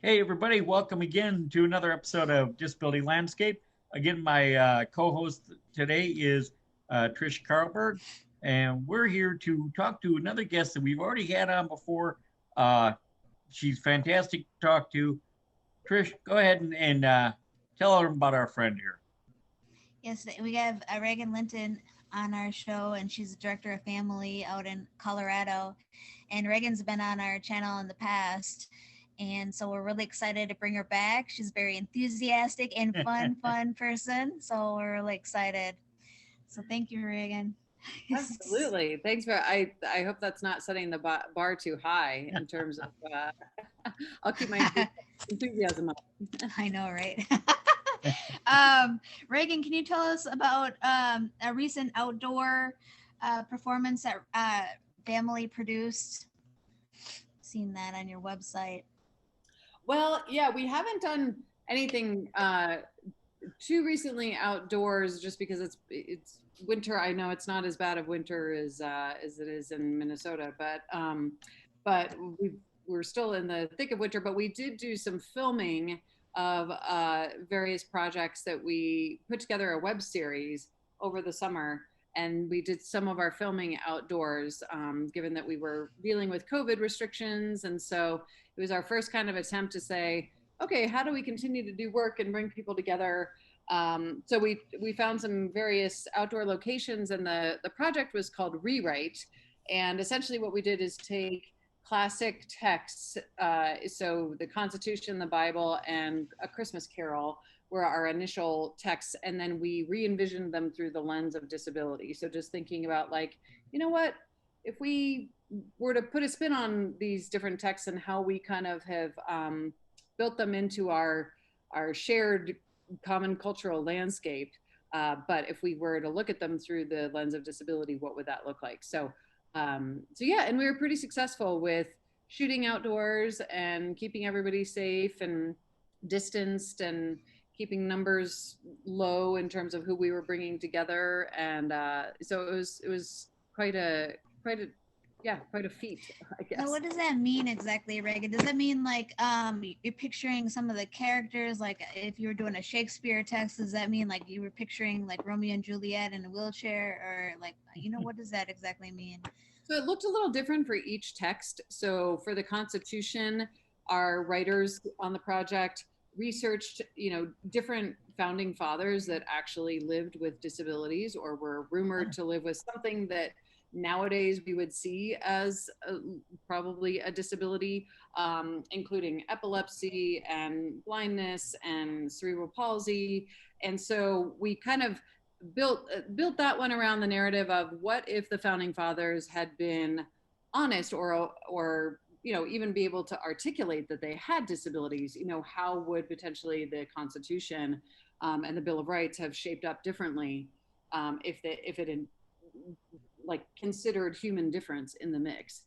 Hey, everybody, welcome again to another episode of Disability Landscape. Again, my co-host today is Tricia Carlberg, and we're here to talk to another guest that we've already had on before. Uh, she's fantastic to talk to. Trish, go ahead and tell her about our friend here. Yes, we have Regan Linton on our show, and she's the director of family out in Colorado. And Regan's been on our channel in the past, and so we're really excited to bring her back. She's very enthusiastic and fun person, so we're really excited. So thank you, Regan. Absolutely. Thanks for I hope that's not setting the bar too high in terms of I'll keep my enthusiasm up. I know, right? Reagan, can you tell us about a recent outdoor performance that family produced? Seen that on your website. Well, yeah, we haven't done anything too recently outdoors just because it's winter. I know it's not as bad of winter as it is in Minnesota, but we're still in the thick of winter. But we did do some filming of various projects that we put together a web series over the summer. And we did some of our filming outdoors, given that we were dealing with COVID restrictions. And so it was our first kind of attempt to say, okay, how do we continue to do work and bring people together? So we found some various outdoor locations, and the project was called Rewrite. And essentially, what we did is take classic texts, so the Constitution, the Bible, and A Christmas Carol were our initial texts, and then we re-envisioned them through the lens of disability. So just thinking about, like, you know what, if we were to put a spin on these different texts and how we kind of have built them into our shared common cultural landscape, but if we were to look at them through the lens of disability, what would that look like? So yeah, and we were pretty successful with shooting outdoors and keeping everybody safe and distanced and keeping numbers low in terms of who we were bringing together. And so it was quite a quite a feat, I guess. So what does that mean exactly, Reagan? Does that mean like you're picturing some of the characters, like if you were doing a Shakespeare text, does that mean like you were picturing like Romeo and Juliet in a wheelchair, or like what does that exactly mean? So it looked a little different for each text. So for the Constitution, our writers on the project researched, different founding fathers that actually lived with disabilities or were rumored to live with something that nowadays we would see as probably a disability, including epilepsy and blindness and cerebral palsy. And so we kind of built that one around the narrative of what if the founding fathers had been honest or even be able to articulate that they had disabilities. How would potentially the Constitution and the Bill of Rights have shaped up differently if it had like considered human difference in the mix.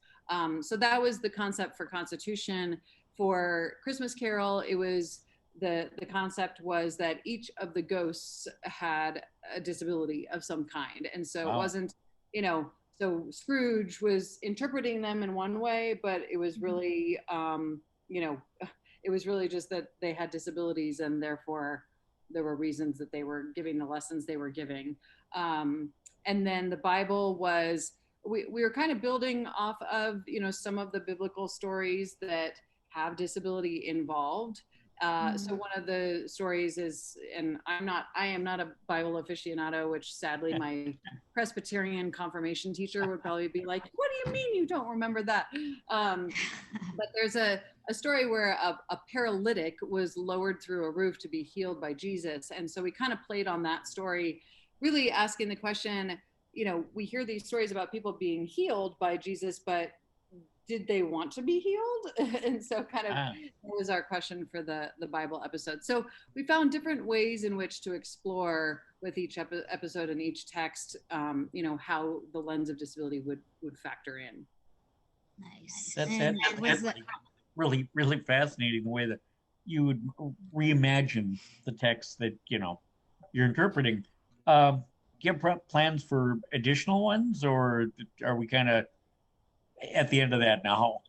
So that was the concept for Constitution. For Christmas Carol, it was the concept was that each of the ghosts had a disability of some kind, and so it wasn't, so Scrooge was interpreting them in one way, but it was really, it was really just that they had disabilities, and therefore there were reasons that they were giving the lessons they were giving. And then the Bible was, we were kind of building off of, some of the biblical stories that have disability involved. So one of the stories is, and I am not a Bible aficionado, which sadly my Presbyterian confirmation teacher would probably be like, what do you mean you don't remember that? But there's a story where a paralytic was lowered through a roof to be healed by Jesus. And so we kind of played on that story, really asking the question, we hear these stories about people being healed by Jesus, but did they want to be healed? And so kind of that was our question for the Bible episode. So we found different ways in which to explore with each episode and each text, how the lens of disability would factor in. Nice. That's really, really fascinating the way that you would reimagine the text that, you're interpreting. Do you have plans for additional ones, or are we kind of at the end of that now?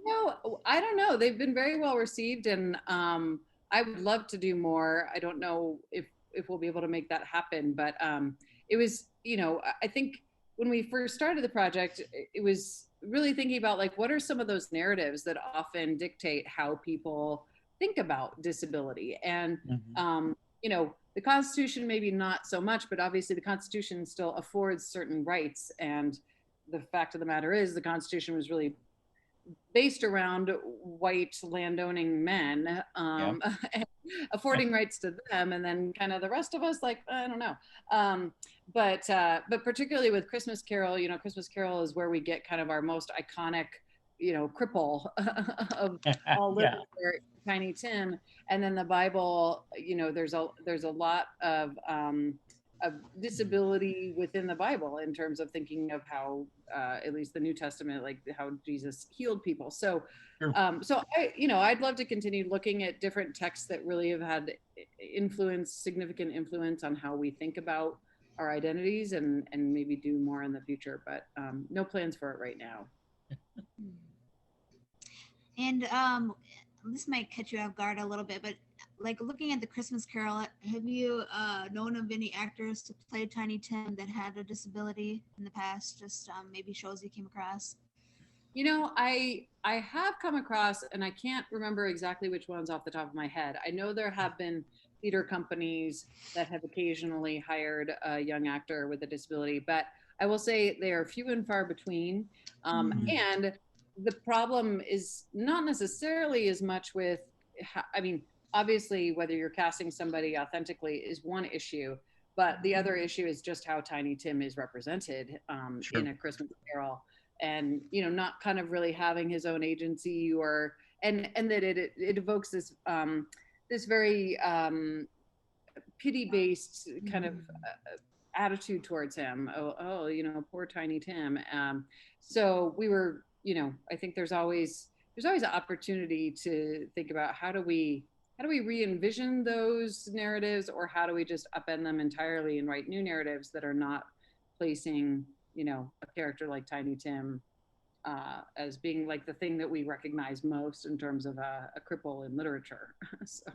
No, I don't know. They've been very well received, and I would love to do more. I don't know if we'll be able to make that happen, but it was, I think when we first started the project, it was really thinking about like what are some of those narratives that often dictate how people think about disability, and the Constitution maybe not so much, but obviously the Constitution still affords certain rights, and the fact of the matter is the Constitution was really based around white landowning men, affording rights to them, and then kind of the rest of us, like, I don't know. But particularly with Christmas Carol, Christmas Carol is where we get kind of our most iconic, cripple of all literature, Tiny Tim, and then the Bible. There's a lot of disability within the Bible in terms of thinking of how, at least the New Testament, like how Jesus healed people. So, I'd love to continue looking at different texts that really have had significant influence on how we think about our identities, and maybe do more in the future, but no plans for it right now. And this might catch you off guard a little bit, but like looking at the Christmas Carol, have you known of any actors to play Tiny Tim that had a disability in the past? Just maybe shows you came across. I have come across, and I can't remember exactly which ones off the top of my head. I know there have been theater companies that have occasionally hired a young actor with a disability, but I will say they are few and far between. And the problem is not necessarily as much with, obviously whether you're casting somebody authentically is one issue, but the other issue is just how Tiny Tim is represented in A Christmas Carol, and not kind of really having his own agency, or and that it evokes this this very pity-based kind of attitude towards him. Poor Tiny Tim. So we were, I think there's always an opportunity to think about how do we re-envision those narratives, or how do we just upend them entirely and write new narratives that are not placing, a character like Tiny Tim as being like the thing that we recognize most in terms of a cripple in literature. So.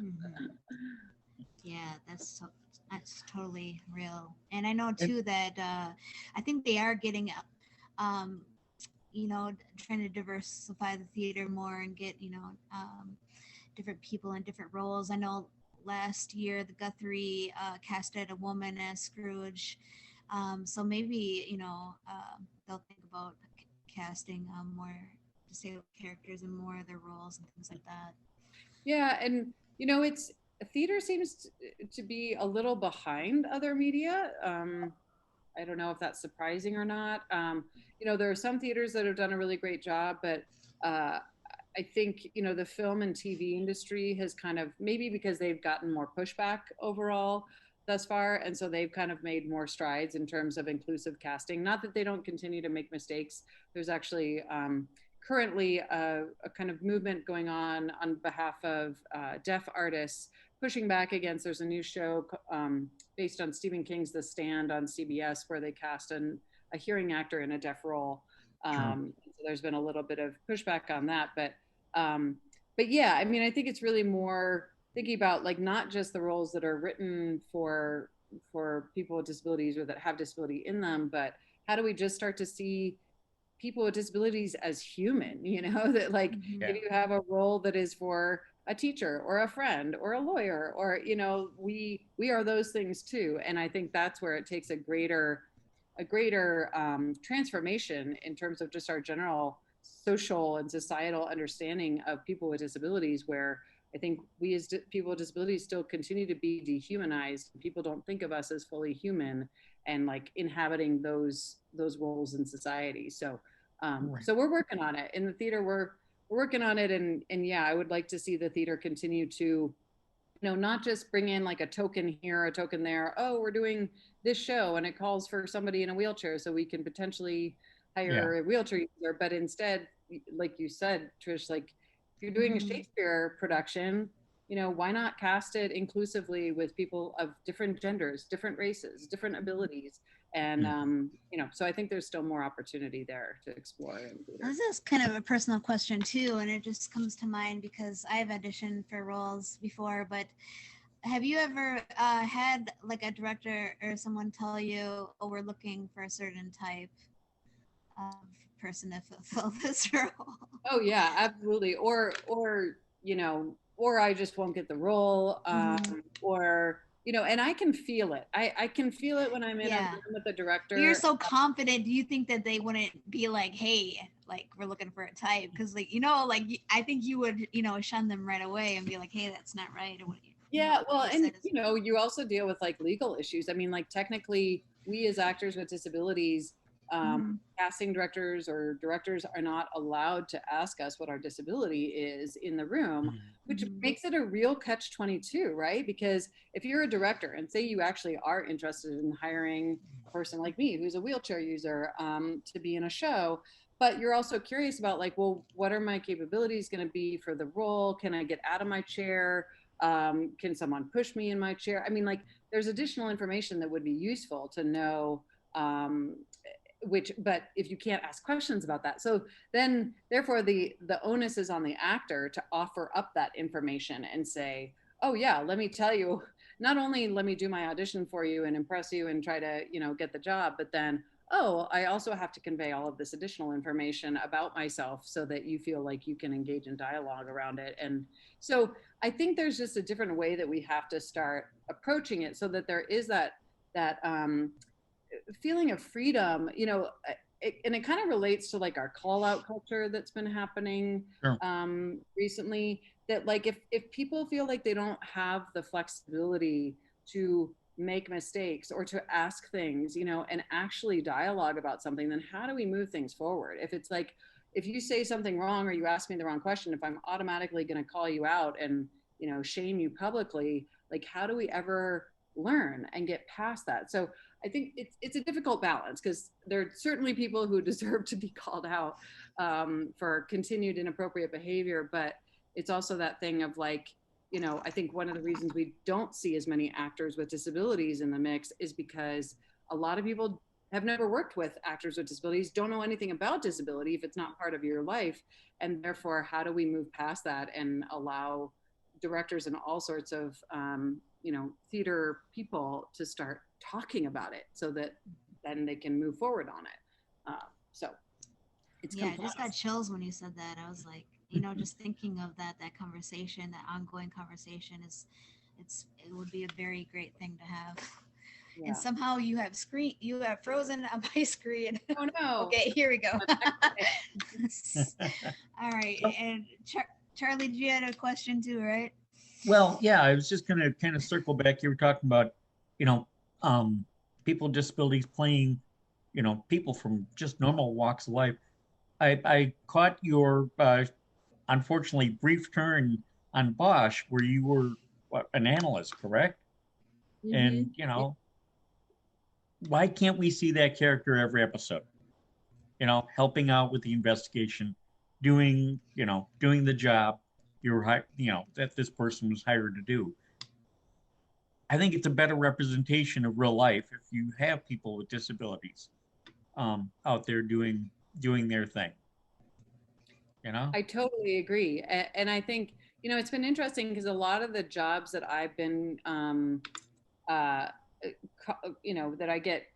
Yeah, that's totally real. And I know too that I think they are getting trying to diversify the theater more and get different people in different roles. I know last year the Guthrie casted a woman as Scrooge, so maybe they'll think about casting more disabled characters in more of their roles and things like that. Yeah, and it's theater seems to be a little behind other media. I don't know if that's surprising or not. There are some theaters that have done a really great job, but I think, the film and TV industry has kind of, maybe because they've gotten more pushback overall thus far, and so they've kind of made more strides in terms of inclusive casting. Not that they don't continue to make mistakes. There's actually currently a kind of movement going on behalf of deaf artists, pushing back against, there's a new show based on Stephen King's The Stand on CBS, where they cast a hearing actor in a deaf role. So there's been a little bit of pushback on that, but yeah, I think it's really more thinking about like not just the roles that are written for people with disabilities or that have disability in them, but how do we just start to see people with disabilities as human, that like if you have a role that is for a teacher or a friend or a lawyer, or we are those things too. And I think that's where it takes a greater transformation in terms of just our general social and societal understanding of people with disabilities, where I think we as people with disabilities still continue to be dehumanized. People don't think of us as fully human and like inhabiting those roles in society. So so we're working on it in the theater. We're working on it, and yeah, I would like to see the theater continue to not just bring in like a token here, a token there. Oh, we're doing this show and it calls for somebody in a wheelchair, so we can potentially hire a wheelchair user. But instead, like you said, Trish, like if you're doing a Shakespeare production, why not cast it inclusively with people of different genders, different races, different abilities, And so I think there's still more opportunity there to explore in theater. This is kind of a personal question too, and it just comes to mind because I've auditioned for roles before, but have you ever had like a director or someone tell you, oh, we're looking for a certain type of person to fulfill this role? Oh yeah, absolutely. Or I just won't get the role, or and I can feel it. I can feel it when I'm in a room with the director. You're so confident. Do you think that they wouldn't be like, hey, like we're looking for a type? Because like I think you would shun them right away and be like, hey, that's not right. Or you also deal with like legal issues. I mean, like technically, we as actors with disabilities, casting directors or directors are not allowed to ask us what our disability is in the room, which makes it a real catch-22, right? Because if you're a director and say you actually are interested in hiring a person like me who's a wheelchair user to be in a show, but you're also curious about like, well, what are my capabilities going to be for the role? Can I get out of my chair? Can someone push me in my chair? I mean, like there's additional information that would be useful to know, but if you can't ask questions about that, so then therefore the onus is on the actor to offer up that information and say, oh yeah, let me tell you, not only let me do my audition for you and impress you and try to get the job, but then I also have to convey all of this additional information about myself so that you feel like you can engage in dialogue around it. And so I think there's just a different way that we have to start approaching it so that there is that feeling of freedom, and it kind of relates to like our call out culture that's been happening recently, that like if people feel like they don't have the flexibility to make mistakes or to ask things, and actually dialogue about something, then how do we move things forward? If it's like, if you say something wrong or you ask me the wrong question, if I'm automatically going to call you out and, shame you publicly, like how do we ever learn and get past that? So I think it's a difficult balance because there are certainly people who deserve to be called out for continued inappropriate behavior, but it's also that thing of like, I think one of the reasons we don't see as many actors with disabilities in the mix is because a lot of people have never worked with actors with disabilities, don't know anything about disability if it's not part of your life. And therefore, how do we move past that and allow directors and all sorts of, theater people to start talking about it so that then they can move forward on it. So it's complex. I just got chills when you said that. I was like, just thinking of that conversation, that ongoing conversation it would be a very great thing to have. Yeah. And somehow you have frozen on my screen. Oh no. Okay, here we go. All right. And Charlie, did you have a question too, right? Well, yeah, I was just going to kind of circle back. You were talking about, people with disabilities playing, people from just normal walks of life. I caught your, unfortunately, brief turn on Bosch where you were an analyst, correct? And, why can't we see that character every episode? Helping out with the investigation, doing the job that this person was hired to do. I think it's a better representation of real life if you have people with disabilities out there doing their thing. I totally agree. And I think, it's been interesting because a lot of the jobs that I've been, that I get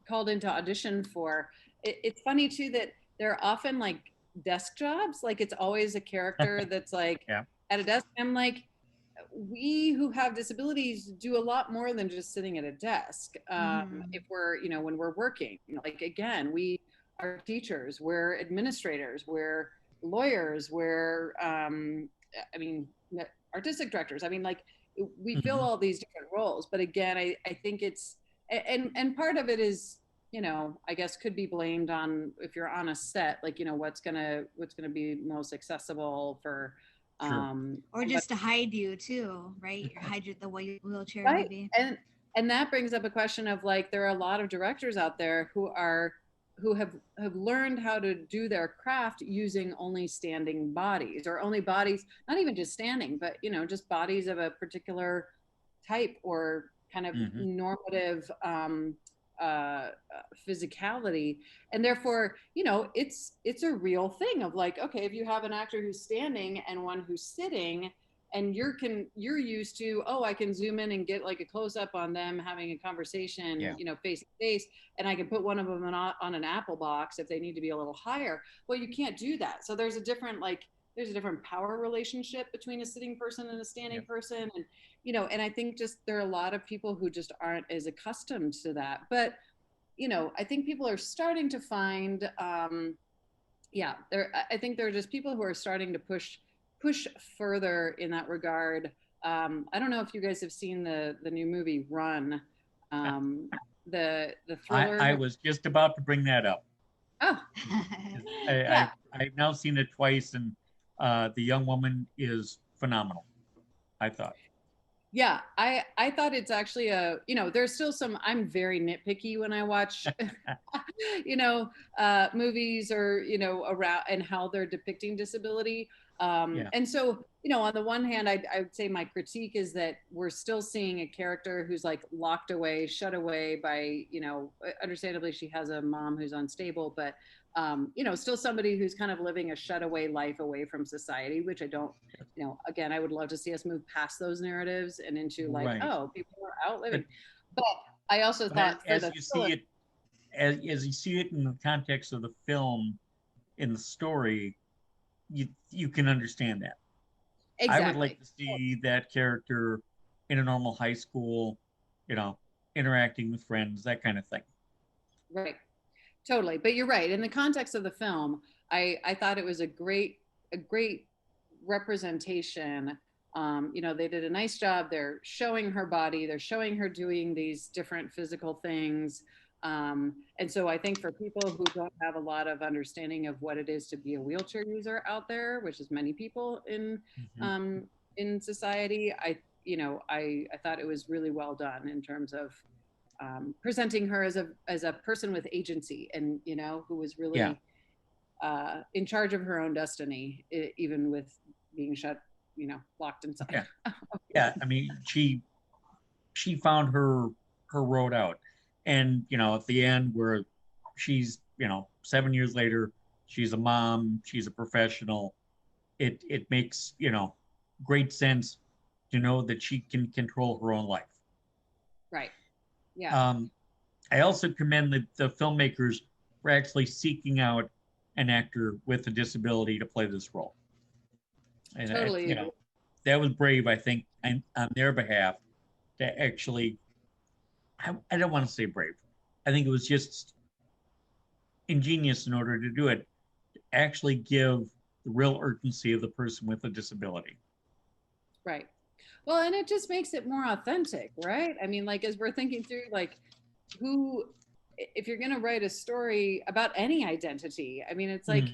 called into audition for, it's funny too that they're often like desk jobs. Like it's always a character that's like at a desk. I'm like, we who have disabilities do a lot more than just sitting at a desk. If we're, when we're working, like again, we are teachers, we're administrators, we're lawyers, we're, artistic directors. I mean, like we fill all these different roles, but again, I think it's, and part of it is, I guess could be blamed on if you're on a set, like, what's gonna be most accessible for, or just to hide you too, right? Or hide the wheelchair, right? Maybe. And that brings up a question of like, there are a lot of directors out there who have learned how to do their craft using only standing bodies, or only bodies, not even just standing, but just bodies of a particular type or kind of normative physicality, and therefore, it's a real thing of like, okay, if you have an actor who's standing and one who's sitting, and you're used to, oh, I can zoom in and get like a close up on them having a conversation, Yeah. face to face, and I can put one of them on an Apple box if they need to be a little higher. Well, you can't do that. So there's a different power relationship between a sitting person and a standing Yep. person, and and I think just there are a lot of people who just aren't as accustomed to that. But I think people are starting to find, I think there are just people who are starting to push further in that regard. I don't know if you guys have seen the new movie Run, the thriller. I was just about to bring that up. Oh, Yeah. I've now seen it twice, and the young woman is phenomenal, I thought. Yeah, I thought it's actually there's still some, I'm very nitpicky when I watch, movies or, around and how they're depicting disability. And so, on the one hand, I would say my critique is that we're still seeing a character who's like locked away, shut away by, understandably she has a mom who's unstable, but, still somebody who's kind of living a shut away life away from society, which I don't, again, I would love to see us move past those narratives and into like, Right. oh, people are out living. But I also thought as you see it, as you see it in the context of the film, in the story, you can understand that. Exactly. I would like to see that character in a normal high school, interacting with friends, that kind of thing. Right. Totally. But you're right. In the context of the film, I thought it was a great representation. They did a nice job. They're showing her body. They're showing her doing these different physical things. And so I think for people who don't have a lot of understanding of what it is to be a wheelchair user out there, which is many people in society, I thought it was really well done in terms of presenting her as a person with agency, and who was really in charge of her own destiny, even with being locked inside. Yeah. I mean, she found her road out, and at the end where she's 7 years later, she's a mom, she's a professional. It makes great sense to know that she can control her own life. Right. Yeah. I also commend the filmmakers for actually seeking out an actor with a disability to play this role. And totally. That was brave, I think, on their behalf to actually, I don't want to say brave. I think it was just ingenious in order to do it, to actually give the real urgency of the person with a disability. Right. Well, and it just makes it more authentic, right? I mean, like, as we're thinking through, like, if you're going to write a story about any identity, I mean, it's like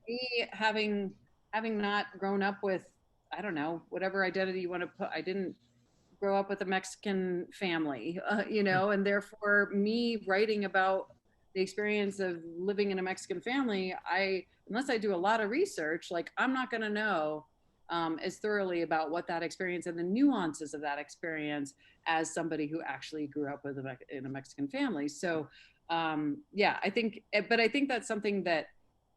me having not grown up with, I don't know, whatever identity you want to put. I didn't grow up with a Mexican family, and therefore me writing about the experience of living in a Mexican family, unless I do a lot of research, like, I'm not going to know as thoroughly about what that experience and the nuances of that experience as somebody who actually grew up in a Mexican family. So, I think that's something that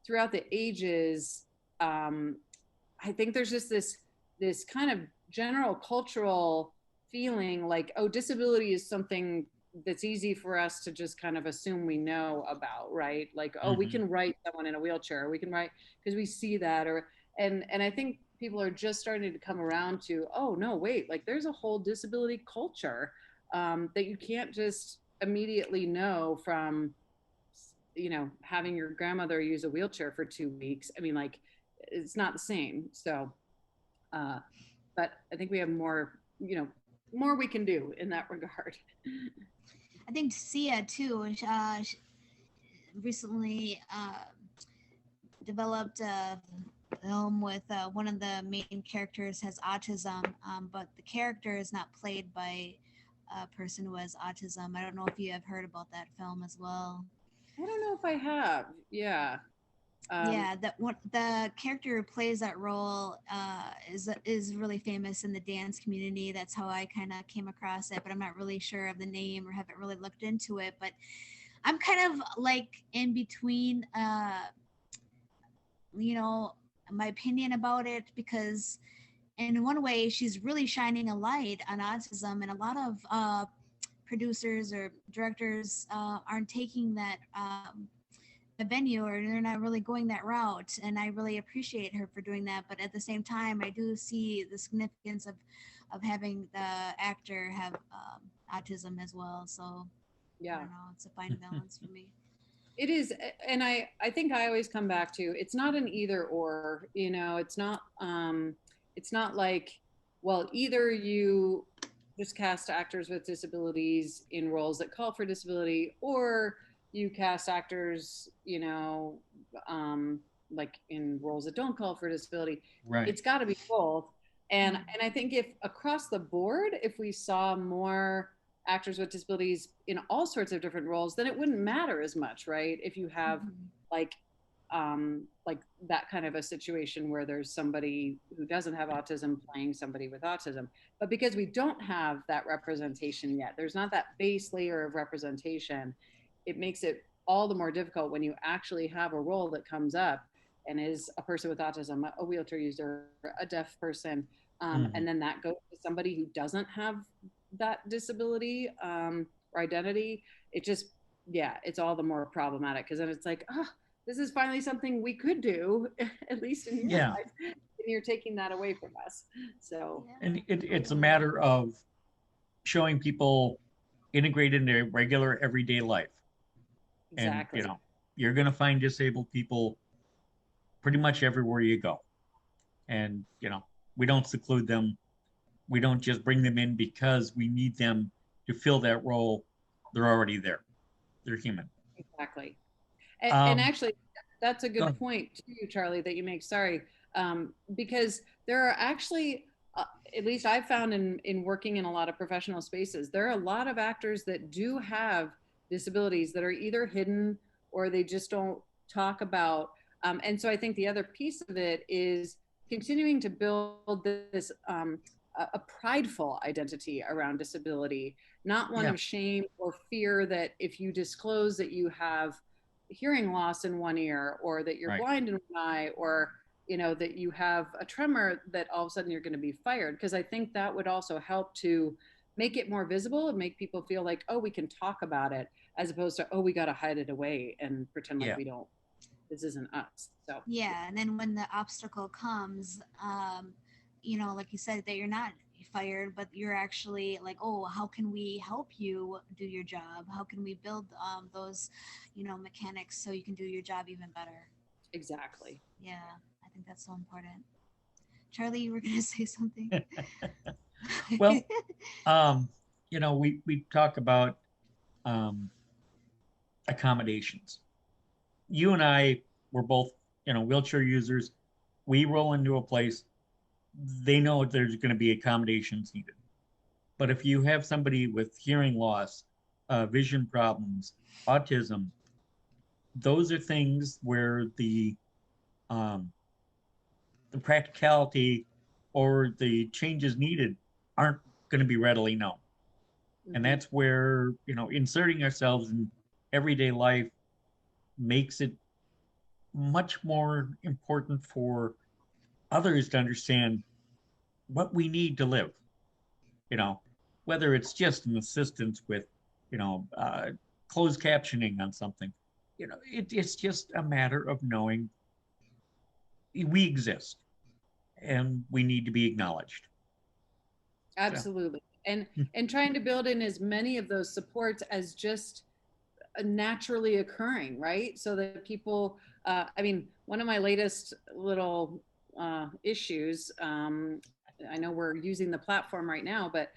throughout the ages, I think there's just this kind of general cultural feeling like, oh, disability is something that's easy for us to just kind of assume we know about, right? Like, oh, we can write someone in a wheelchair, or we can write because we see that, and I think people are just starting to come around to, oh no, wait, like there's a whole disability culture that you can't just immediately know from, having your grandmother use a wheelchair for 2 weeks. I mean, like, it's not the same. So, but I think we have more we can do in that regard. I think Sia too recently developed a film with one of the main characters has autism, but the character is not played by a person who has autism. I don't know if you have heard about that film as well. I don't know if I have. Yeah. The character who plays that role is really famous in the dance community. That's how I kind of came across it, but I'm not really sure of the name or haven't really looked into it. But I'm kind of like in between, you know, my opinion about it, because in one way she's really shining a light on autism, and a lot of producers or directors aren't taking that a venue, or they're not really going that route, and I really appreciate her for doing that. But at the same time, I do see the significance of having the actor have autism as well. So I don't know, it's a fine balance for me. It is, and I think I always come back to, it's not an either or, you know, it's not like, well, either you just cast actors with disabilities in roles that call for disability, or you cast actors, you know, like in roles that don't call for disability. Right. It's got to be both. And I think if across the board, if we saw more actors with disabilities in all sorts of different roles, then it wouldn't matter as much, right? If you have like that kind of a situation where there's somebody who doesn't have autism playing somebody with autism. But because we don't have that representation yet, there's not that base layer of representation, it makes it all the more difficult when you actually have a role that comes up and is a person with autism, a wheelchair user, a deaf person, and then that goes to somebody who doesn't have that disability or identity. It just, yeah, it's all the more problematic, because then it's like, oh, this is finally something we could do, at least in your life, and you're taking that away from us. So, and it's a matter of showing people integrated into regular everyday life. Exactly. And, you know, you're going to find disabled people pretty much everywhere you go. And, you know, we don't seclude them. We don't just bring them in because we need them to fill that role. They're already there. They're human. Exactly. And actually, that's a good point too, Charlie, that you make. Sorry. Because there are actually, at least I've found in working in a lot of professional spaces, there are a lot of actors that do have disabilities that are either hidden or they just don't talk about. And so I think the other piece of it is continuing to build this a prideful identity around disability, not one of shame or fear that if you disclose that you have hearing loss in one ear, or that you're blind in one eye, or you know that you have a tremor, that all of a sudden you're going to be fired. Because I think that would also help to make it more visible and make people feel like, oh, we can talk about it, as opposed to, oh, we got to hide it away and pretend like we don't, this isn't us. So yeah, and then when the obstacle comes, you know, like you said, that you're not fired, but you're actually like, oh, how can we help you do your job? How can we build those, you know, mechanics so you can do your job even better? Exactly. Yeah, I think that's so important. Charlie, you were going to say something? Well, you know, we talk about accommodations. You and I were both, you know, wheelchair users. We roll into a place, they know there's going to be accommodations needed. But if you have somebody with hearing loss, vision problems, autism, those are things where the practicality or the changes needed aren't going to be readily known. And that's where, you know, inserting ourselves in everyday life makes it much more important for others to understand what we need to live. You know, whether it's just an assistance with, you know, closed captioning on something, you know, it's just a matter of knowing we exist and we need to be acknowledged. Absolutely. And trying to build in as many of those supports as just naturally occurring, right? So that people, I mean, one of my latest little issues, I know we're using the platform right now, but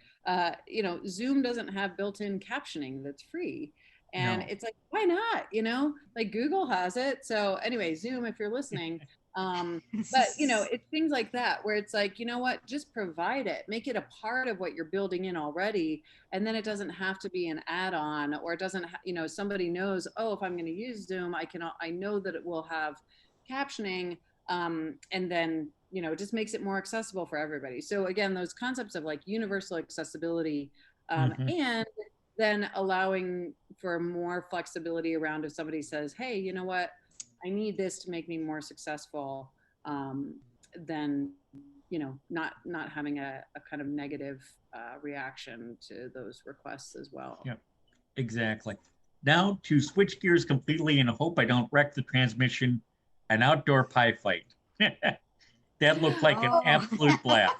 you know, Zoom doesn't have built-in captioning that's free. And it's like, why not? You know, like Google has it. So anyway, Zoom, if you're listening, but you know, it's things like that where it's like, you know what, just provide it, make it a part of what you're building in already. And then it doesn't have to be an add-on, or it doesn't, you know, somebody knows, oh, if I'm going to use Zoom, I know that it will have captioning. And then it just makes it more accessible for everybody. So again, those concepts of like universal accessibility, and then allowing for more flexibility around if somebody says, hey, you know what, I need this to make me more successful, then not having a kind of negative reaction to those requests as well. Yeah, exactly. Now to switch gears completely and hope I don't wreck the transmission, an outdoor pie fight. That looked like an absolute blast.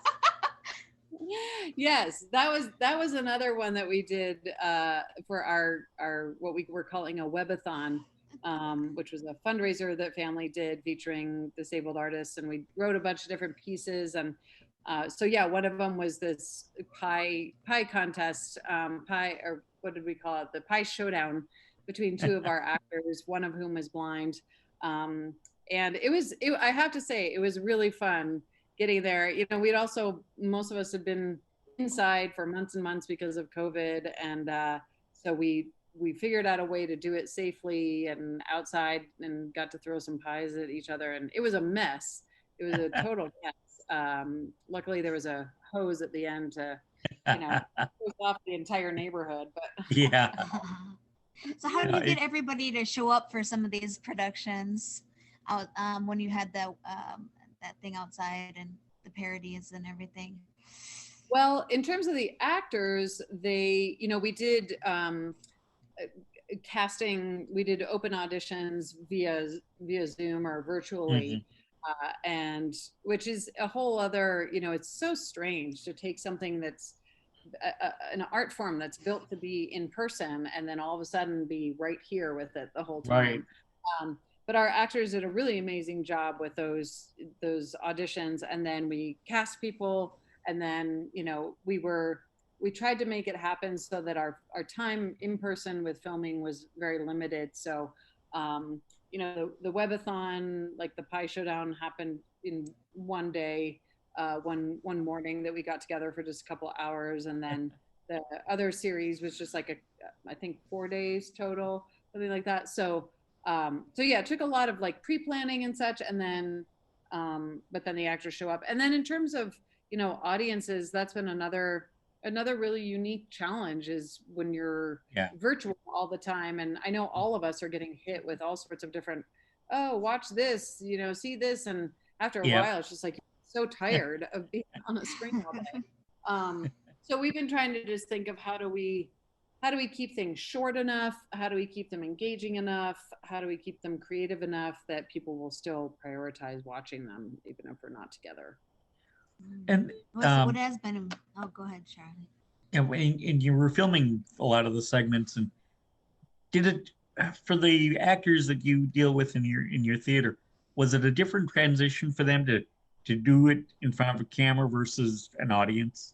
Yes, that was another one that we did for our what we were calling a webathon, which was a fundraiser that family did featuring disabled artists, and we wrote a bunch of different pieces. And so yeah, one of them was this pie contest, pie, or what did we call it? The pie showdown between two of our actors, one of whom is blind. And I have to say, it was really fun getting there. Most of us have been inside for months and months because of COVID. And so we figured out a way to do it safely and outside, and got to throw some pies at each other. And it was a mess. It was a total mess. Luckily there was a hose at the end to, hose off the entire neighborhood, but yeah. So how did you get everybody to show up for some of these productions out, when you had that thing outside and the parodies and everything? Well, in terms of the actors, we did casting, we did open auditions via Zoom or virtually, and which is a whole other, it's so strange to take something that's an art form that's built to be in person and then all of a sudden be right here with it the whole time. Right. But our actors did a really amazing job with those auditions, and then we cast people, and then we tried to make it happen so that our time in person with filming was very limited. So the webathon, like the pie showdown, happened in one day, one morning that we got together for just a couple hours, and then the other series was just like I think 4 days total, something like that. So yeah, it took a lot of like pre-planning and such, and then but then the actors show up. And then in terms of audiences, that's been another really unique challenge, is when you're virtual all the time. And I know all of us are getting hit with all sorts of different, watch this, see this, and after a while it's just like so tired of being on a screen all day. So we've been trying to just think of how do we keep things short enough? How do we keep them engaging enough? How do we keep them creative enough that people will still prioritize watching them, even if we're not together? And what has been? Oh, go ahead, Charlie. And you were filming a lot of the segments, and did it for the actors that you deal with in your theater? Was it a different transition for them to do it in front of a camera versus an audience?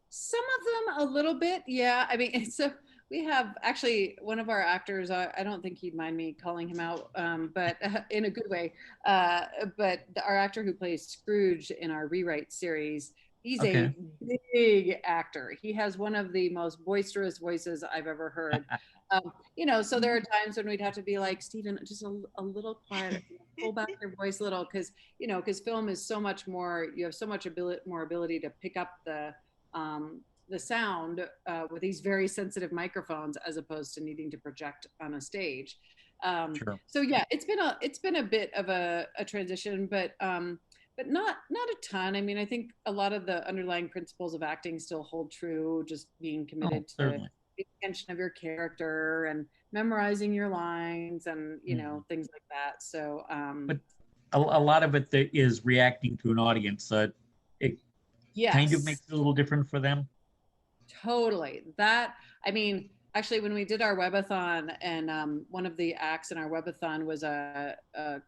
Some of them a little bit, yeah. I mean, so we have actually one of our actors, I don't think he'd mind me calling him out, but in a good way. But our actor who plays Scrooge in our rewrite series, he's a big actor. He has one of the most boisterous voices I've ever heard. So there are times when we'd have to be like, Stephen, just a little quiet, pull back your voice a little, because film is so much more, you have so much more ability to pick up the sound with these very sensitive microphones, as opposed to needing to project on a stage. Sure. So yeah, it's been a bit of a transition, but not a ton. I mean, I think a lot of the underlying principles of acting still hold true. Just being committed to the attention of your character and memorizing your lines, and things like that. So, but a lot of it is reacting to an audience. It kind of makes it a little different for them. Totally. I mean, actually, when we did our webathon, and one of the acts in our webathon was a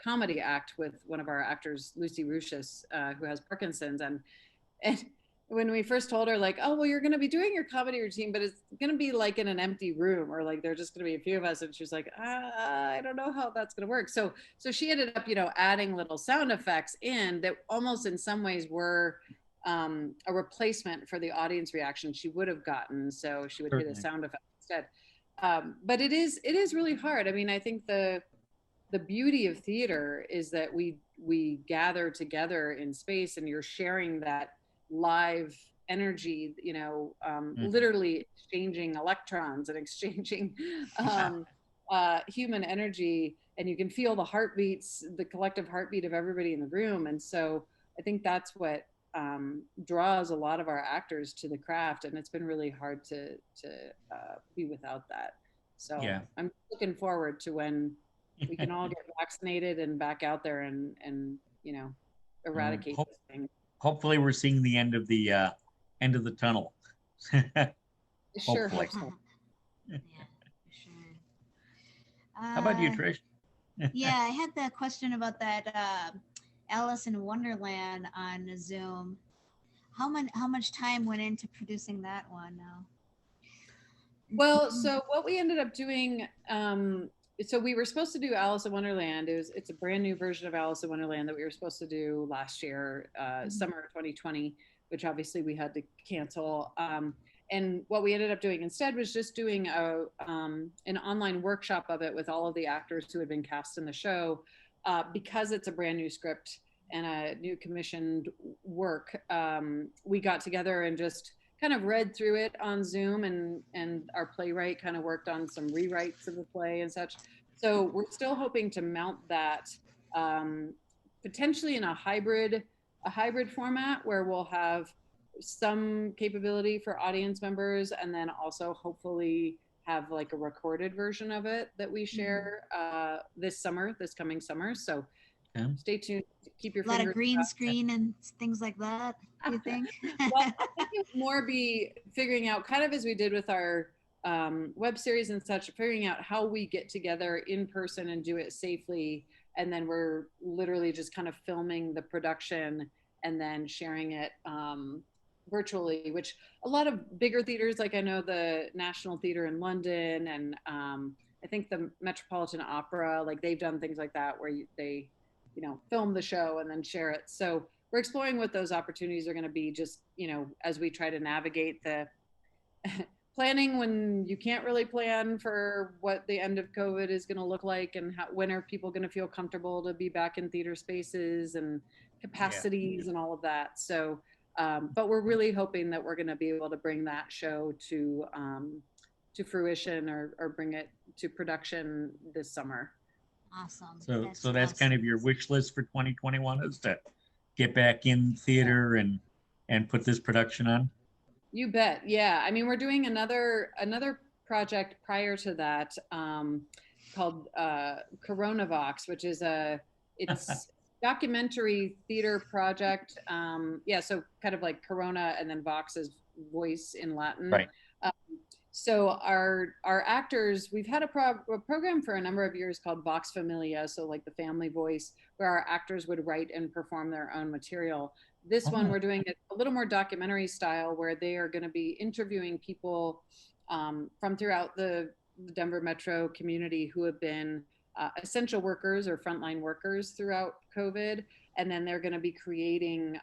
comedy act with one of our actors, Lucy Ruchis, who has Parkinson's, and when we first told her, like, oh, well, you're going to be doing your comedy routine, but it's going to be like in an empty room, or like there's just going to be a few of us, and she was like, I don't know how that's going to work. So she ended up, adding little sound effects in that almost in some ways were a replacement for the audience reaction she would have gotten. So she would hit a sound effect instead. But it is really hard. I mean, I think the beauty of theater is that we we gather together in space and you're sharing that live energy, literally exchanging electrons and exchanging human energy, and you can feel the heartbeats, the collective heartbeat of everybody in the room. And so I think that's what draws a lot of our actors to the craft, and it's been really hard to be without that. So Yeah. I'm looking forward to when we can all get vaccinated and back out there and eradicate this thing. Hopefully we're seeing the end of the tunnel. Sure hope so. Yeah, for sure. How about you, Trish? Yeah, I had the question about that Alice in Wonderland on Zoom. How much time went into producing that one now? Well, so what we ended up doing, so we were supposed to do Alice in Wonderland. It's a brand new version of Alice in Wonderland that we were supposed to do last year, summer of 2020, which obviously we had to cancel. And what we ended up doing instead was just doing an online workshop of it with all of the actors who had been cast in the show, because it's a brand new script and a new commissioned work. We got together and just kind of read through it on Zoom, and our playwright kind of worked on some rewrites of the play and such. So we're still hoping to mount that potentially in a hybrid format where we'll have some capability for audience members, and then also hopefully have like a recorded version of it that we share this coming summer. So stay tuned. Keep your fingers a lot of green screen and things like that, do you think? Well, I think it would more be figuring out, kind of as we did with our web series and such, figuring out how we get together in person and do it safely. And then we're literally just kind of filming the production and then sharing it virtually, which a lot of bigger theaters, like I know the National Theatre in London and I think the Metropolitan Opera, like they've done things like that where they film the show and then share it. So we're exploring what those opportunities are going to be, just, as we try to navigate the planning when you can't really plan for what the end of COVID is going to look like, and when are people going to feel comfortable to be back in theater spaces and capacities and all of that. So, but we're really hoping that we're going to be able to bring that show to fruition or bring it to production this summer. Awesome. So that's kind of your wish list for 2021, is to get back in theater and put this production on? You bet. Yeah. I mean, we're doing another project prior to that called Coronavox, which is it's documentary theater project. So kind of like Corona and then Vox is voice in Latin. Right. So our actors, we've had a program for a number of years called Vox Familia, so like the family voice, where our actors would write and perform their own material. This one, we're doing it a little more documentary style, where they are going to be interviewing people from throughout the Denver metro community who have been essential workers or frontline workers throughout COVID. And then they're going to be creating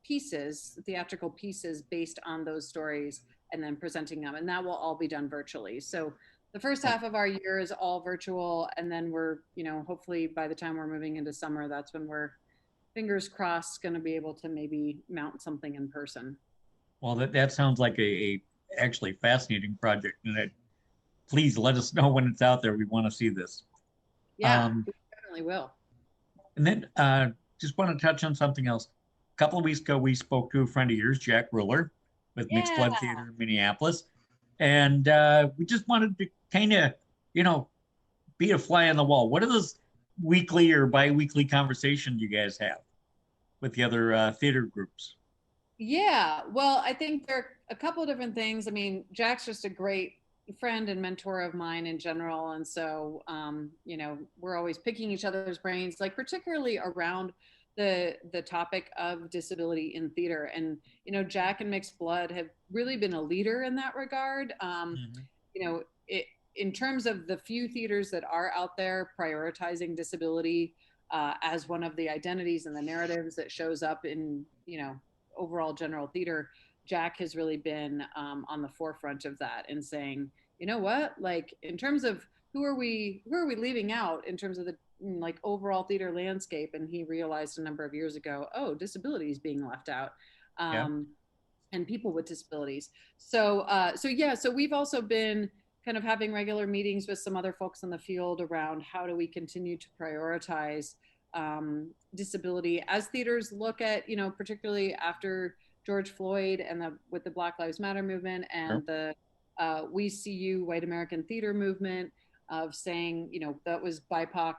theatrical pieces based on those stories, and then presenting them. And that will all be done virtually. So the first half of our year is all virtual. And then we're, hopefully by the time we're moving into summer, that's when we're, fingers crossed, going to be able to maybe mount something in person. Well, that sounds like a actually fascinating project. And please let us know when it's out there. We want to see this. Yeah, we definitely will. And then just want to touch on something else. A couple of weeks ago, we spoke to a friend of yours, Jack Ruller, with Mixed Blood Theater in Minneapolis. And we just wanted to kind of, be a fly on the wall. What are those weekly or bi-weekly conversations you guys have with the other theater groups? Yeah, well, I think there are a couple of different things. I mean, Jack's just a great friend and mentor of mine in general. And so, we're always picking each other's brains, like particularly around the topic of disability in theater. And, Jack and Mixed Blood have really been a leader in that regard. In terms of the few theaters that are out there prioritizing disability as one of the identities and the narratives that shows up in, overall general theater, Jack has really been on the forefront of that and saying, you know what, like in terms of who are we leaving out in terms of the like overall theater landscape, and he realized a number of years ago, oh, disability is being left out. Yeah. And people with disabilities. So so we've also been kind of having regular meetings with some other folks in the field around how do we continue to prioritize disability as theaters look at, particularly after George Floyd and with the Black Lives Matter movement and Sure. the We See You White American Theater movement of saying, that was BIPOC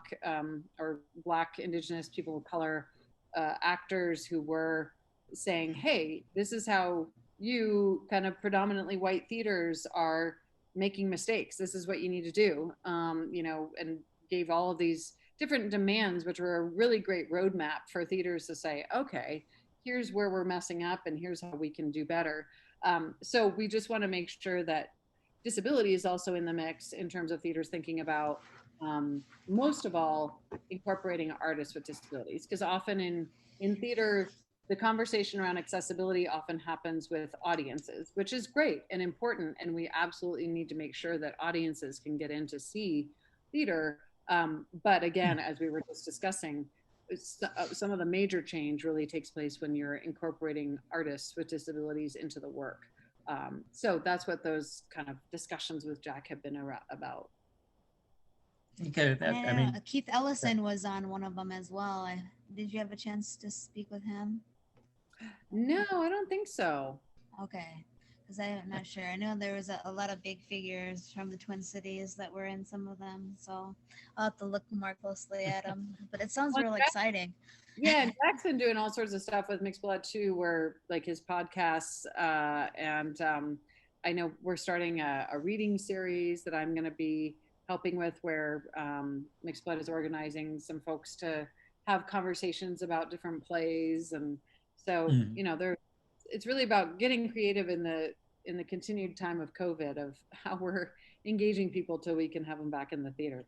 or Black, Indigenous, people of color actors who were saying, hey, this is how you kind of predominantly white theaters are making mistakes. This is what you need to do, and gave all of these different demands, which were a really great roadmap for theaters to say, okay, here's where we're messing up and here's how we can do better. So we just want to make sure that disability is also in the mix in terms of theaters thinking about, most of all, incorporating artists with disabilities, because often in theater, the conversation around accessibility often happens with audiences, which is great and important. And we absolutely need to make sure that audiences can get in to see theater. But again, as we were just discussing, some of the major change really takes place when you're incorporating artists with disabilities into the work. So that's what those kind of discussions with Jack have been about. Okay. I mean, Keith Ellison was on one of them as well. Did you have a chance to speak with him? No, I don't think so. Okay, because I'm not sure. I know there was a lot of big figures from the Twin Cities that were in some of them, so I'll have to look more closely at them. But it sounds real exciting. Yeah, and Jack's been doing all sorts of stuff with Mixed Blood too, where like his podcasts, and I know we're starting a reading series that I'm going to be helping with, where Mixed Blood is organizing some folks to have conversations about different plays, and so it's really about getting creative in the continued time of COVID of how we're engaging people till we can have them back in the theater.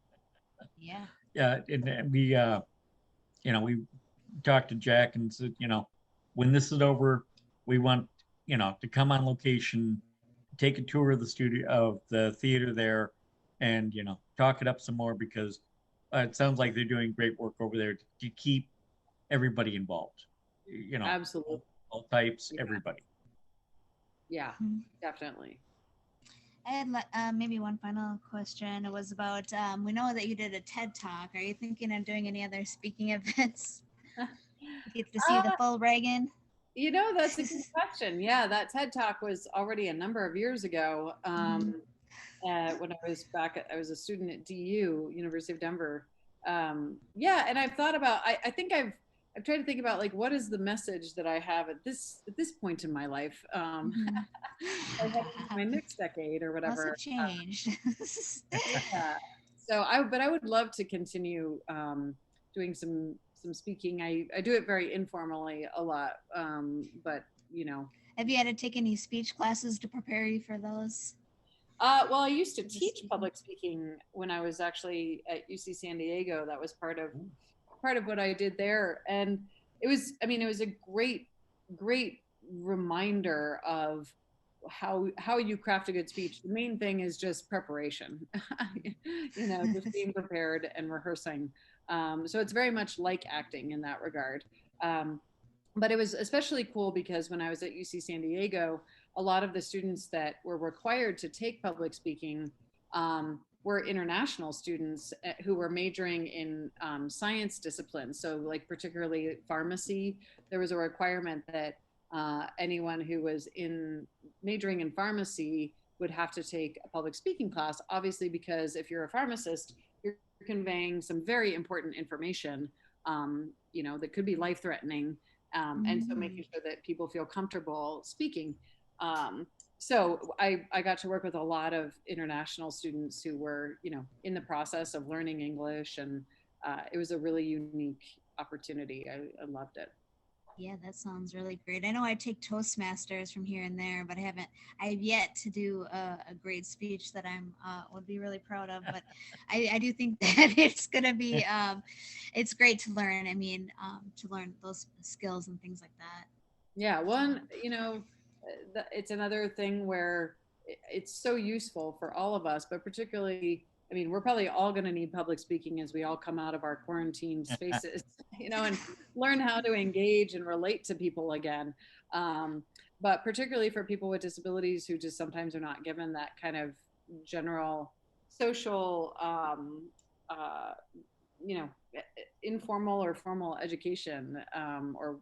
Yeah. Yeah, and we we talked to Jack and said, when this is over, we want to come on location, take a tour of the studio, of the theater there, and talk it up some more, because it sounds like they're doing great work over there to keep everybody involved. Absolutely, all types, everybody. Yeah, definitely. I had maybe one final question. It was about, we know that you did a TED Talk. Are you thinking of doing any other speaking events? Get to see the full Regan? That's a good question. Yeah, that TED Talk was already a number of years ago. When I was a student at DU, University of Denver. Yeah, and I've thought about, I think I've tried to think about, like, what is the message that I have at this point in my life, my next decade or whatever. Lots have changed. Yeah. So but I would love to continue doing some speaking. I do it very informally a lot, but Have you had to take any speech classes to prepare you for those? Well, I used to teach public speaking when I was actually at UC San Diego. That was part of what I did there, and it was a great reminder of how you craft a good speech. The main thing is just preparation, just being prepared and rehearsing. So it's very much like acting in that regard. But it was especially cool because when I was at UC San Diego, a lot of the students that were required to take public speaking were international students who were majoring in science disciplines. So like particularly pharmacy, there was a requirement that anyone who was majoring in pharmacy would have to take a public speaking class, obviously, because if you're a pharmacist, you're conveying some very important information, that could be life-threatening. And so making sure that people feel comfortable speaking. So I got to work with a lot of international students who were, in the process of learning English, and it was a really unique opportunity. I loved it. Yeah, that sounds really great. I know I take Toastmasters from here and there, but I have yet to do a great speech that would be really proud of. But I do think that it's going to be, it's great to learn. I mean, to learn those skills and things like that. Yeah, it's another thing where it's so useful for all of us, but particularly, I mean, we're probably all going to need public speaking as we all come out of our quarantine spaces, and learn how to engage and relate to people again. But particularly for people with disabilities who just sometimes are not given that kind of general social, you know, informal or formal education, or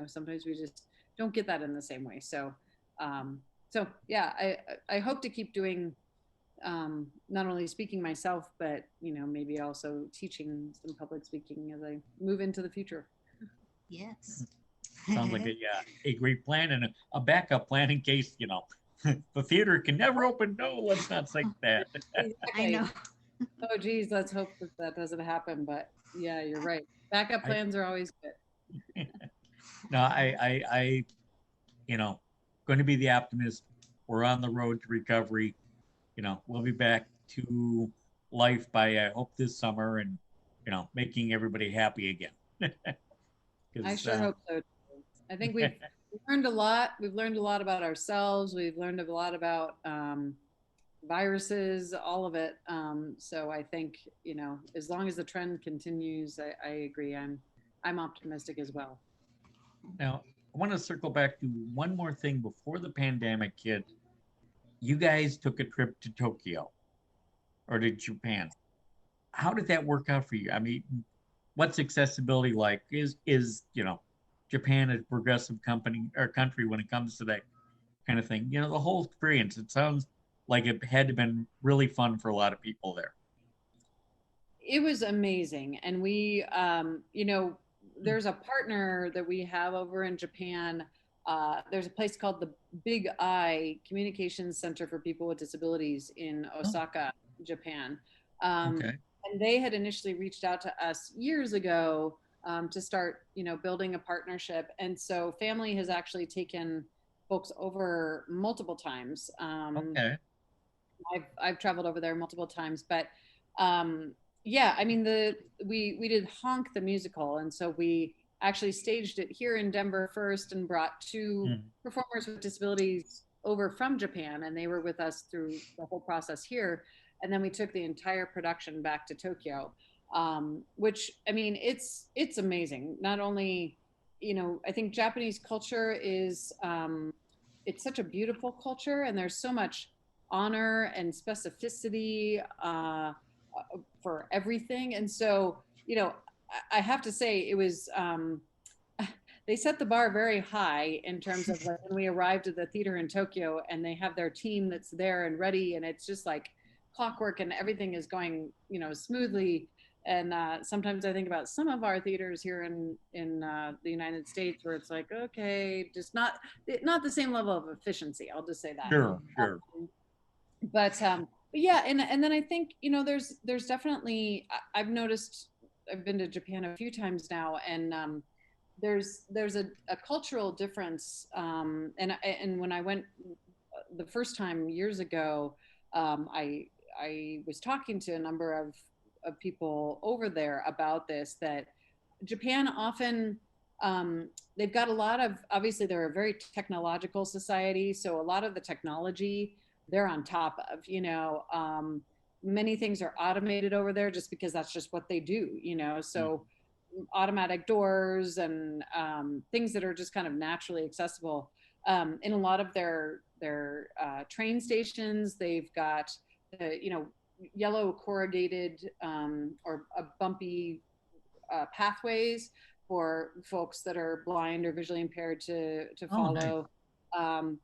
sometimes we just don't get that in the same way. So yeah, I hope to keep doing, not only speaking myself, but maybe also teaching some public speaking as I move into the future. Yes. Sounds like a great plan and a backup plan in case the theater can never open. No, let's not say that. Exactly. I know. Oh geez, let's hope that doesn't happen. But yeah, you're right. Backup plans are always good. No, I going to be the optimist. We're on the road to recovery. We'll be back to life by, I hope, this summer, and making everybody happy again. I sure hope so. I think we've learned a lot. We've learned a lot about ourselves. We've learned a lot about viruses, all of it. So I think, as long as the trend continues, I agree. I'm optimistic as well. Now, I want to circle back to one more thing before the pandemic hit. You guys took a trip to Tokyo or to Japan. How did that work out for you? I mean, what's accessibility like? Is Japan a progressive country when it comes to that kind of thing? The whole experience. It sounds like it had to been really fun for a lot of people there. It was amazing, and we, there's a partner that we have over in Japan. There's a place called the Big Eye Communications Center for People with Disabilities in Osaka, Japan. Okay. And they had initially reached out to us years ago to start, building a partnership. And so family has actually taken folks over multiple times. Okay. I've traveled over there multiple times, but yeah, I mean, we did Honk the musical, and so we actually staged it here in Denver first and brought two performers with disabilities over from Japan, and they were with us through the whole process here. And then we took the entire production back to Tokyo, which, I mean, it's amazing. Not only, I think Japanese culture is, it's such a beautiful culture, and there's so much honor and specificity for everything. And so, I have to say it was, they set the bar very high in terms of like when we arrived at the theater in Tokyo, and they have their team that's there and ready, and it's just like clockwork, and everything is going, smoothly. And sometimes I think about some of our theaters here in the United States where it's like, okay, just not the same level of efficiency. I'll just say that. Sure. But yeah, and then I think there's definitely, I've noticed, I've been to Japan a few times now, and there's a cultural difference. And when I went the first time years ago, I was talking to a number of people over there about this, that Japan often, they've got a lot of, obviously they're a very technological society, so a lot of the technology they're on top of, many things are automated over there just because that's just what they do, so automatic doors and things that are just kind of naturally accessible. In a lot of their train stations, they've got yellow corrugated or bumpy pathways for folks that are blind or visually impaired to follow. Nice.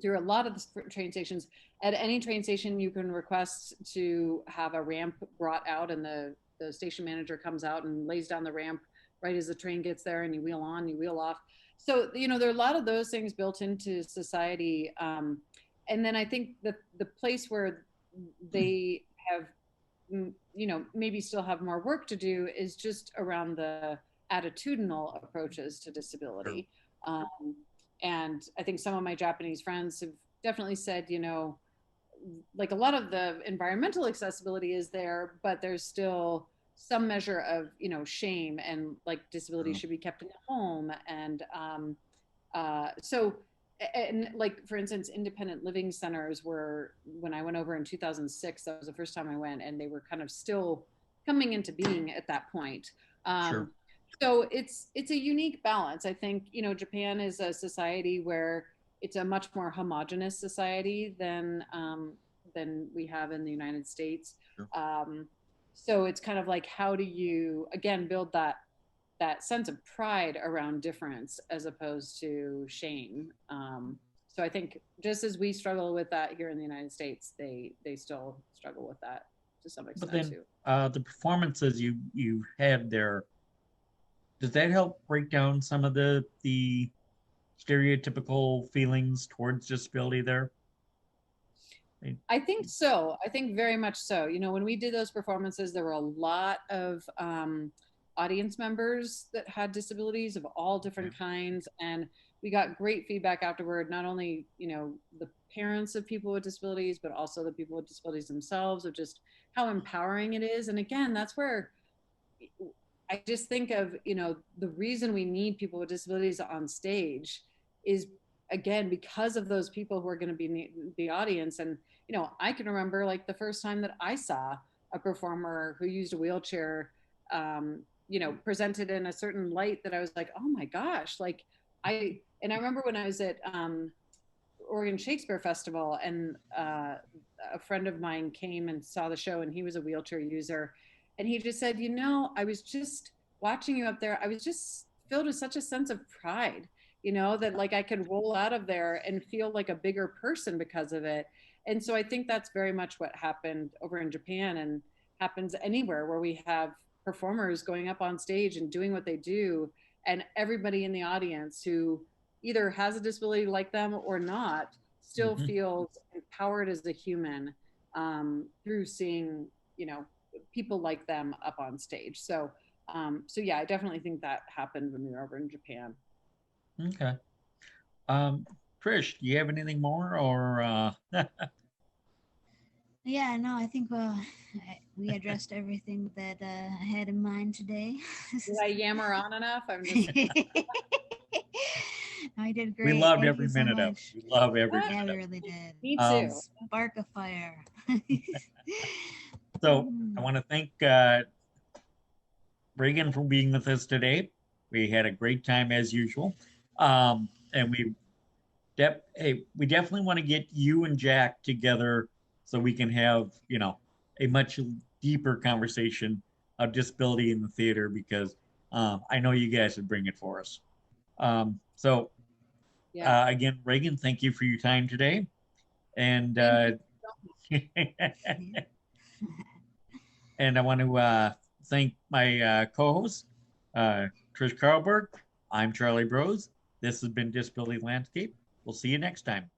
There are a lot of the train stations. At any train station, you can request to have a ramp brought out, and the station manager comes out and lays down the ramp right as the train gets there, and you wheel on, you wheel off. So, there are a lot of those things built into society. And then I think that the place where they have, maybe still have more work to do is just around the attitudinal approaches to disability. Sure. And I think some of my Japanese friends have definitely said, like a lot of the environmental accessibility is there, but there's still some measure of, shame, and like disability should be kept in the home. And so and like, for instance, independent living centers were, when I went over in 2006, that was the first time I went, and they were kind of still coming into being at that point. Sure. So it's a unique balance. I think, Japan is a society where it's a much more homogenous society than we have in the United States. Sure. So it's kind of like, how do you again build that sense of pride around difference as opposed to shame? So I think just as we struggle with that here in the United States, they still struggle with that to some extent But then too. the performances you had there, does that help break down some of the stereotypical feelings towards disability there? I think so. I think very much so. When we did those performances, there were a lot of audience members that had disabilities of all different kinds, and we got great feedback afterward. Not only the parents of people with disabilities, but also the people with disabilities themselves, of just how empowering it is. And again, that's where I just think of the reason we need people with disabilities on stage is, again, because of those people who are going to be in the audience. And I can remember, like, the first time that I saw a performer who used a wheelchair, presented in a certain light, that I was like, oh my gosh. I remember when I was at Oregon Shakespeare Festival, and a friend of mine came and saw the show, and he was a wheelchair user. And he just said, I was just watching you up there. I was just filled with such a sense of pride, that like I could roll out of there and feel like a bigger person because of it. And so I think that's very much what happened over in Japan, and happens anywhere where we have performers going up on stage and doing what they do, and everybody in the audience who either has a disability like them or not still feels empowered as a human, through seeing people like them up on stage. So yeah, I definitely think that happened when we were over in Japan. Okay. Trish, do you have anything more, or Yeah, no, I think we addressed everything that I had in mind today. Did I yammer on enough? I'm just I did great. we loved Thank every you so minute of it. much. We love every Yeah, minute we of it. really did. Me too. Spark a fire. So I want to thank Regan for being with us today. We had a great time as usual. And we definitely want to get you and Jack together so we can have, a much deeper conversation of disability in the theater, because I know you guys would bring it for us. Again, Regan, thank you for your time today. And and I want to thank my co-host, Trish Karlberg. I'm Charlie Bros. This has been Disability Landscape. We'll see you next time.